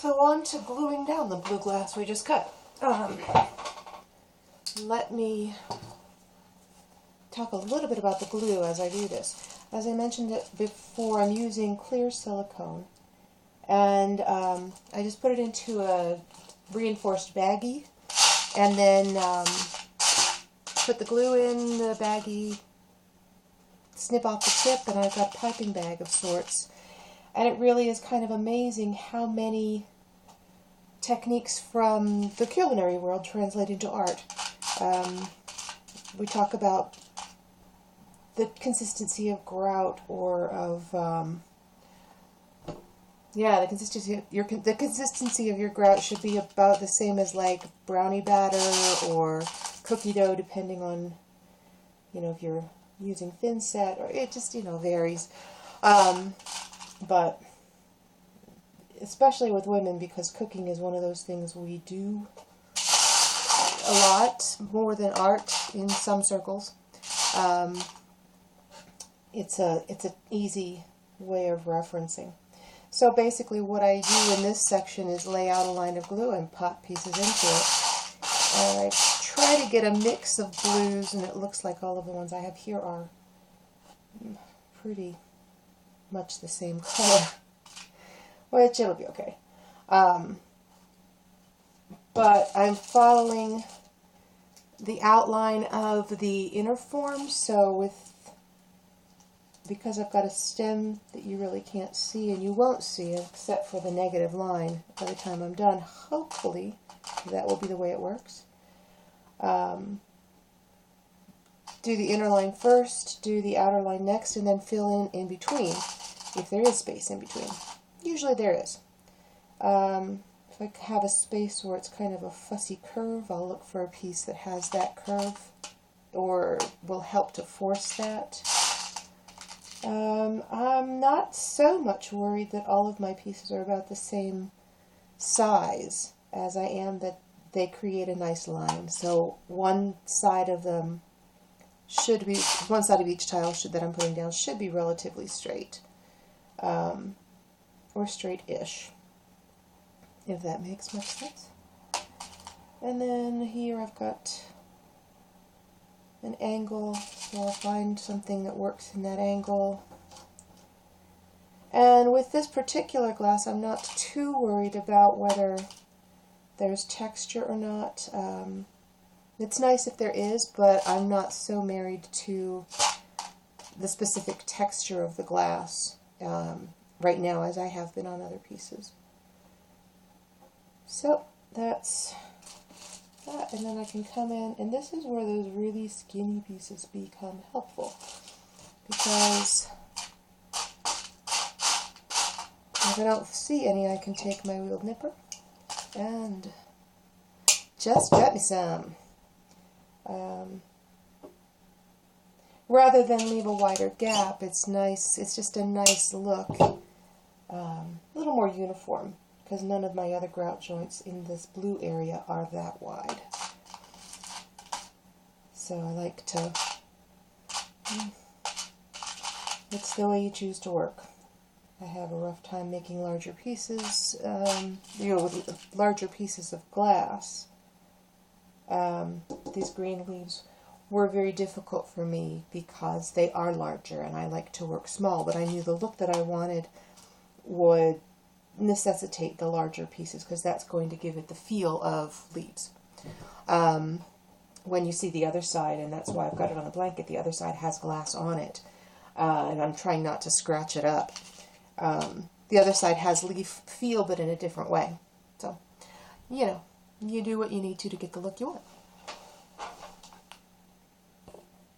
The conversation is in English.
So on to gluing down the blue glass we just cut. Let me talk a little bit about the glue as I do this. As I mentioned it before, I'm using clear silicone, and I just put it into a reinforced baggie, and then put the glue in the baggie, snip off the tip, and I've got a piping bag of sorts. And it really is kind of amazing how many techniques from the culinary world translate into art. We talk about the consistency of grout, or of the consistency of your grout should be about the same as like brownie batter or cookie dough, depending on, if you're using thin set, or it just varies. But especially with women, because cooking is one of those things we do a lot more than art in some circles. It's an easy way of referencing. So basically what I do in this section is lay out a line of glue and pop pieces into it. And I try to get a mix of blues, and it looks like all of the ones I have here are pretty much the same color, which it'll be okay. But I'm following the outline of the inner form, so because I've got a stem that you really can't see, and you won't see except for the negative line by the time I'm done. Hopefully that will be the way it works. Do the inner line first, do the outer line next, and then fill in between, if there is space in between. Usually there is. If I have a space where it's kind of a fussy curve, I'll look for a piece that has that curve, or will help to force that. I'm not so much worried that all of my pieces are about the same size as I am that they create a nice line. So one side of each tile that I'm putting down should be relatively straight, or straight-ish, if that makes much sense. And then here I've got an angle, so I'll find something that works in that angle. And with this particular glass, I'm not too worried about whether there's texture or not. It's nice if there is, but I'm not so married to the specific texture of the glass right now as I have been on other pieces. So that's that, and then I can come in, and this is where those really skinny pieces become helpful, because if I don't see any, I can take my wheeled nipper and just cut me some. Rather than leave a wider gap, it's nice. It's just a nice look, a little more uniform, because none of my other grout joints in this blue area are that wide. So I like to, it's the way you choose to work. I have a rough time making larger pieces, with larger pieces of glass. These green leaves were very difficult for me because they are larger, and I like to work small, but I knew the look that I wanted would necessitate the larger pieces, because that's going to give it the feel of leaves. When you see the other side, and that's why I've got it on the blanket, the other side has glass on it, and I'm trying not to scratch it up. The other side has leaf feel, but in a different way. So, you do what you need to get the look you want.